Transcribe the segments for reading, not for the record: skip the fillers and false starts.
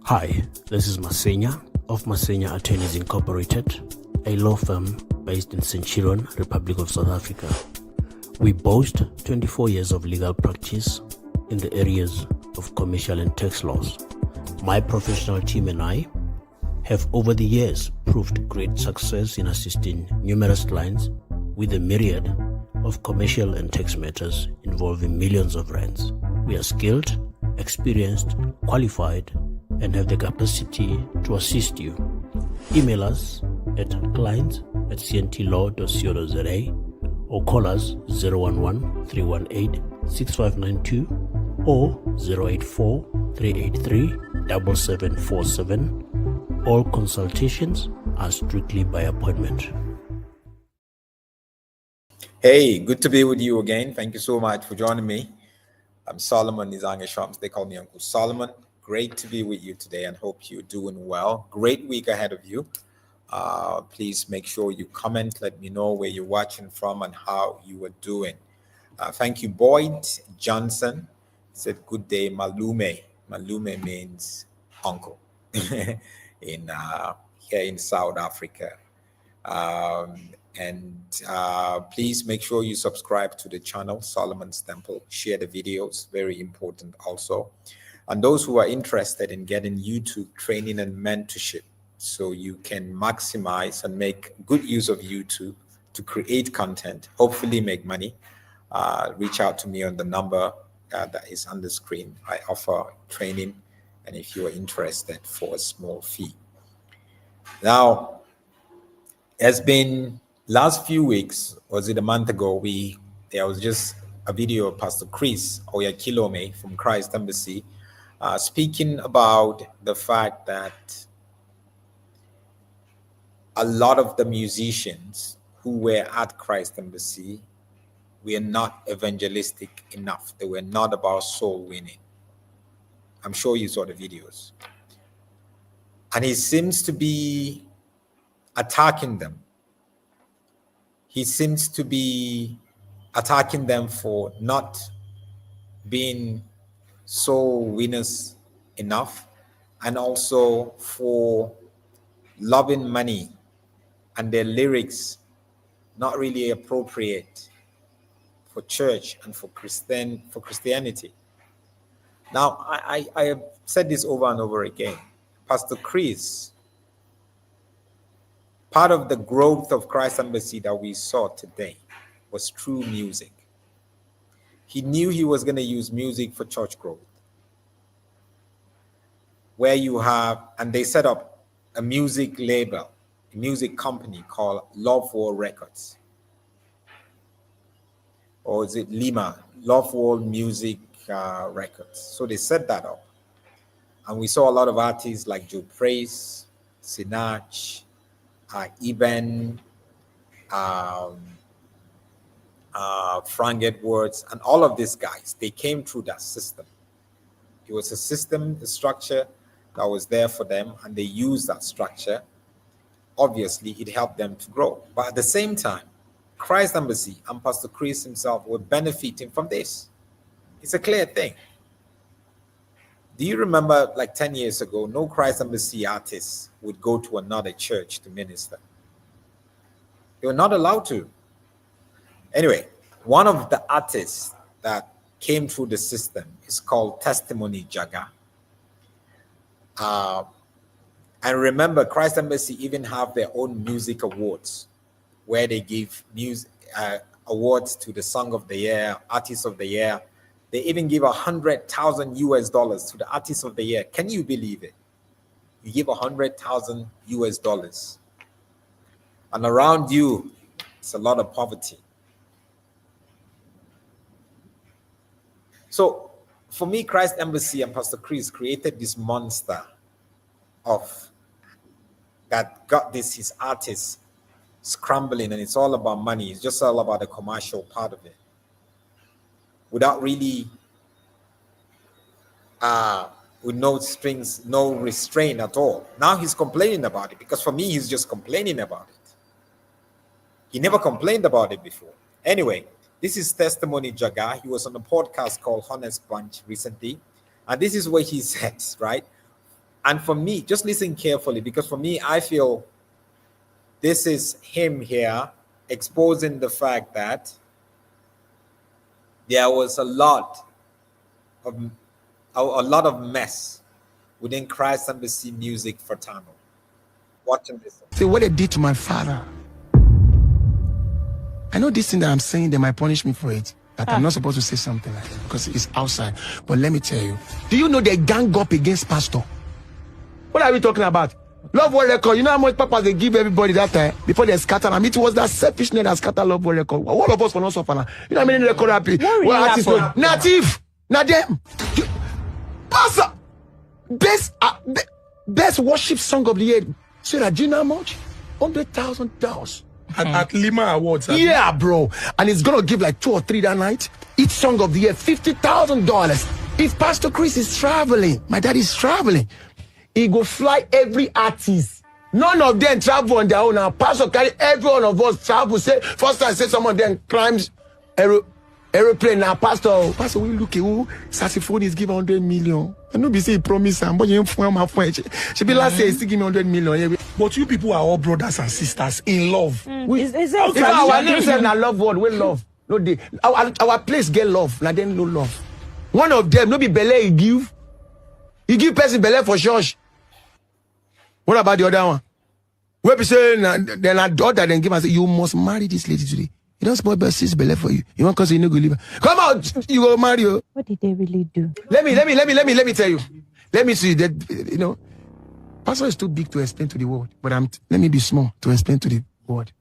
Hi, this is Masenya of Masenya Attorneys Incorporated, a law firm based in Centurion, Republic of South Africa. We boast 24 years of legal practice in the areas of commercial and tax laws. My professional team and I have over the years proved great success in assisting numerous clients with a myriad of commercial and tax matters involving millions of rands. We are skilled, experienced, qualified, and have the capacity to assist you. Email us at clients@cntlaw.co.za or call us 011-318-6592 or 084-383-7747. All consultations are strictly by appointment. Hey, good to be with you again. Thank you so much for joining me. I'm Solomon Nizange Shams. They call me Uncle Solomon. Great to be with you today and hope you're doing well. Great week ahead of you. Please make sure you comment. Let me know where you're watching from and how you are doing. Thank you, Boyd Johnson. He said, good day, Malume. Malume means uncle here in South Africa. Please make sure you subscribe to the channel, Solomon's Temple. Share the videos, very important also. And those who are interested in getting YouTube training and mentorship so you can maximize and make good use of YouTube to create content, hopefully make money, reach out to me on the number that is on the screen. I offer training, and if you are interested, for a small fee. Now, it's been last few weeks, was it a month ago, there was just a video of Pastor Chris Oyakilome from Christ Embassy speaking about the fact that a lot of the musicians who were at Christ Embassy were not evangelistic enough. They were not about soul winning. I'm sure you saw the videos. And he seems to be attacking them. He seems to be attacking them for not being soul winners enough, and also for loving money and their lyrics not really appropriate for church and for Christianity. Now, I have said this over and over again. Pastor Chris, part of the growth of Christ Embassy that we saw today was through music. He knew he was going to use music for church growth. Where you have, and they set up a music label, a music company called Love World Records. Or is it Lima? Love World Music Records. So they set that up. And we saw a lot of artists like Joe Praise, Sinach, Eben, Frank Edwards, and all of these guys. They came through that system. It was a system, a structure that was there for them, and they used that structure. Obviously, it helped them to grow. But at the same time, Christ Embassy and Pastor Chris himself were benefiting from this. It's a clear thing. Do you remember, like 10 years ago, no Christ Embassy artists would go to another church to minister? They were not allowed to. Anyway, one of the artists that came through the system is called Testimony Jaga. And remember, Christ Embassy even have their own music awards where they give music awards to the Song of the Year, Artist of the Year. They even give $100,000 to the Artist of the Year. Can you believe it? You give $100,000, and around you, it's a lot of poverty. So for me, Christ Embassy and Pastor Chris created this monster of that got his artists scrambling, and it's all about money. It's just all about the commercial part of it, without really with no strings, no restraint at all. Now he's complaining about it, because for me, he's just complaining about it. He never complained about it before. Anyway, this is Testimony Jaga. He was on a podcast called Honest Bunch recently. And this is what he says, right? And for me, just listen carefully, because for me, I feel this is him here exposing the fact that there was a lot of mess within Christ Embassy Music Fraternal. Watch and listen. See what they did to my father. I know this thing that I'm saying, they might punish me for it. But I'm not supposed to say something like that because it's outside. But let me tell you, do you know they gang up against pastor? What are we talking about? Love World Record. You know how much papa they give everybody that time before they scatter? I mean, it was that selfishness that scattered Love World Record. All of us for not suffer now. You know how many record happy? Well, artists were native, not them. Pastor, best worship song of the year. So that do you know how much? $100,000 at Lima Awards. Yeah, bro. And it's gonna give like 2 or 3 that night. Each song of the year, $50,000. If Pastor Chris is traveling, my dad is traveling, he go fly every artist. None of them travel on their own. Now, Pastor carry every one of us travel. Say first time, say someone then climbs aeroplane. Now, Pastor, we look at who saxophone is give 100 million. I know be say he promise am, but you inform my friend. She be last say he still give me 100 million. But you people are all brothers and sisters in love. Is our name said na love word, we love. No day. Our place get love, na then no love. One of them, no be belle he give. He give person belle for church. What about the other one? Where be saying then a daughter then give and say you must marry this lady today. You don't spoil sis belle for you. You want cause you no go leave her. Come out, you go marry her. What did they really do? Let me tell you. Let me see that, you know. Pastor is too big to explain to the world, but let me be small to explain to the world.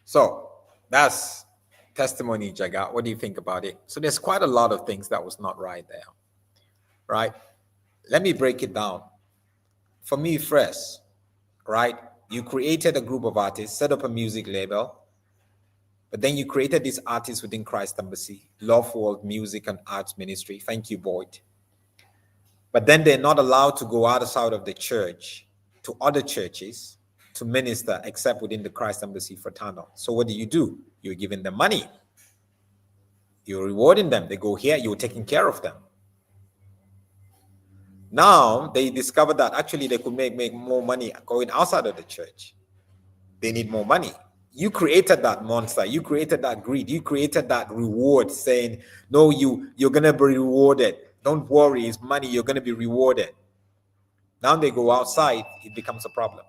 So that's Testimony Jaga. What do you think about it? So there's quite a lot of things that was not right there, right? Let me break it down. For me, first, right? You created a group of artists, set up a music label, but then you created these artists within Christ Embassy, Love World Music and Arts Ministry. Thank you, Boyd. But then they're not allowed to go outside of the church to other churches to minister except within the Christ Embassy Fraternal. So what do? You're giving them money. You're rewarding them. They go here, you're taking care of them. Now they discovered that actually they could make more money going outside of the church. They need more money. You created that monster. You created that greed. You created that reward saying, no, you're going to be rewarded. Don't worry, it's money. You're going to be rewarded. Now they go outside. It becomes a problem.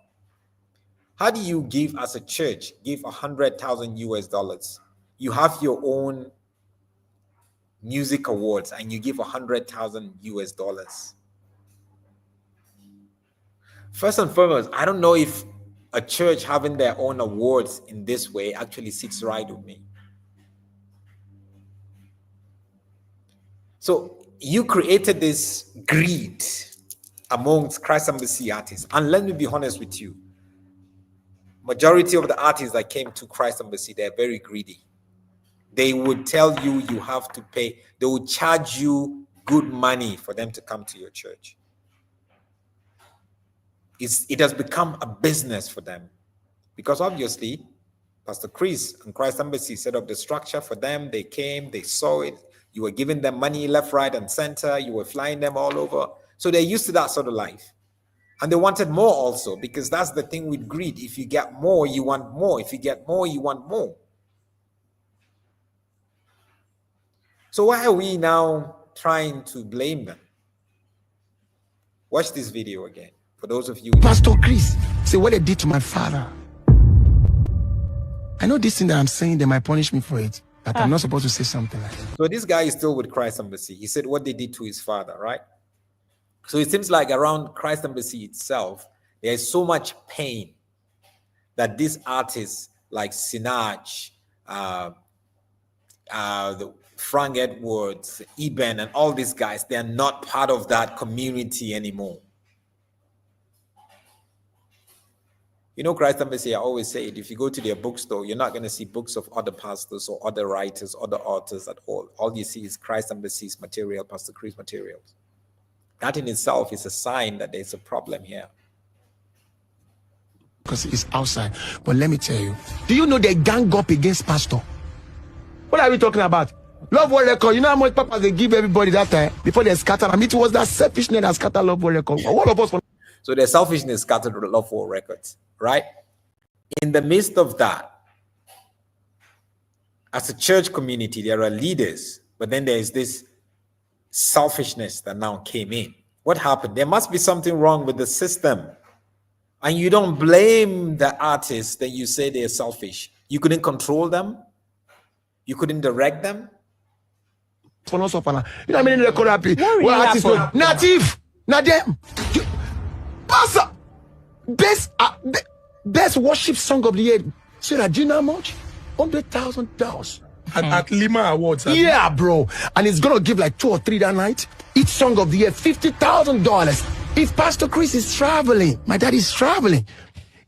How do you give as a church, give $100,000? You have your own music awards and you give $100,000. First and foremost, I don't know if a church having their own awards in this way actually sits right with me. So you created this greed amongst Christ Embassy artists. And let me be honest with you. Majority of the artists that came to Christ Embassy, they're very greedy. They would tell you you have to pay. They would charge you good money for them to come to your church. It has become a business for them because obviously Pastor Chris and Christ Embassy set up the structure for them. They came, they saw it. You were giving them money left, right, and center. You were flying them all over. So they're used to that sort of life. And they wanted more also because that's the thing with greed. If you get more, you want more. If you get more, you want more. So why are we now trying to blame them? Watch this video again. For those of you, Pastor Chris, say what they did to my father. I know this thing that I'm saying, they might punish me for it, but I'm not supposed to say something like that. So this guy is still with Christ Embassy. He said what they did to his father, right? So it seems like around Christ Embassy itself, there is so much pain that these artists like Sinach, the Frank Edwards, Eben, and all these guys, they are not part of that community anymore. You know, Christ Embassy, I always say it, if you go to their bookstore, you're not going to see books of other pastors or other writers, other authors at all. All you see is Christ Embassy's material, Pastor Chris materials. That in itself is a sign that there's a problem here. Because it's outside. But let me tell you, do you know they gang up against pastor? What are we talking about? Love World Record, you know how much papa they give everybody that time before they scatter? I mean, it was that selfishness that scattered Love World Record. All of us. So their selfishness scattered Love for Records, right? In the midst of that, as a church community, there are leaders, but then there's this selfishness that now came in. What happened? There must be something wrong with the system. And you don't blame the artists that you say they're selfish. You couldn't control them. You couldn't direct them. You know what I mean? Record happy. Well, artists go, native, not them. Pastor, best worship song of the year. So that do you know how much? $100,000. At Lima Awards. Yeah, bro. And it's gonna give like 2 or 3 that night. Each song of the year, $50,000. If Pastor Chris is traveling, my dad is traveling,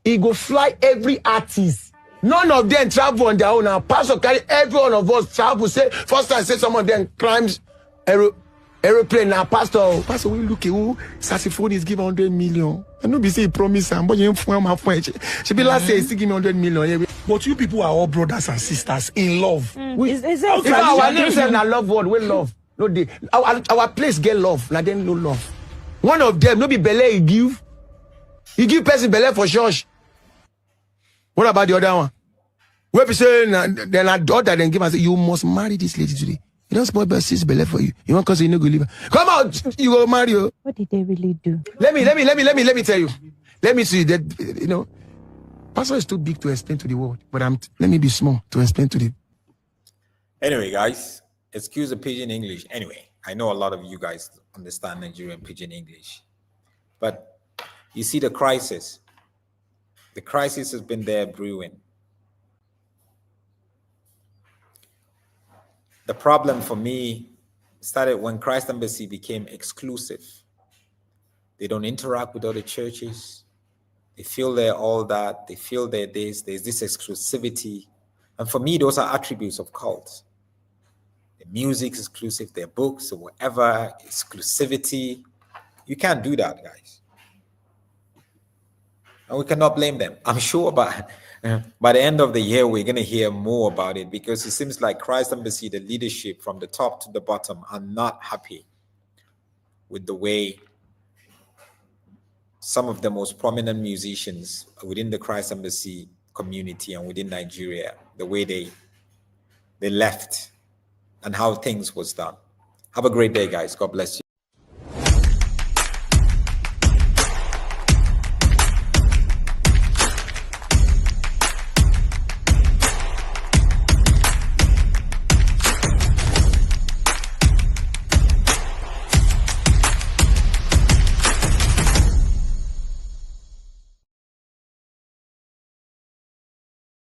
he go fly every artist. None of them travel on their own. Now, Pastor carry every one of us travel. Say first time, say someone then climbs aeroplane. Now, Pastor we look at who saxophone is given 100 million. I know be say he promise am, but you inform my friend. She be last say he give me 100 million. But you people are all brothers and sisters in love. If our name say na love word, we love. No dey. Our place get love. Now then no love. One of them no be belle he give. He give person belle for church. What about the other one? Where be say then a daughter then give and say you must marry this lady today. You don't spoil but sis belle for you. You want cause you no go leave her. Come out, you go marry her. What did they really do? Let me tell you. Let me see that, you know. Pastor is too big to explain to the world, but let me be small to explain to the. Anyway, guys, excuse the pidgin English. Anyway, I know a lot of you guys understand Nigerian pidgin English, but you see the crisis. The crisis has been there brewing. The problem for me started when Christ Embassy became exclusive. They don't interact with other churches. They feel they're all that. They feel they're this. There's this exclusivity. And for me, those are attributes of cults. The music's exclusive, their books or whatever, exclusivity. You can't do that, guys. And we cannot blame them. I'm sure by the end of the year, we're going to hear more about it because it seems like Christ Embassy, the leadership from the top to the bottom, are not happy with the way some of the most prominent musicians within the Christ Embassy community and within Nigeria, the way they left and how things was done. Have a great day, guys. God bless you.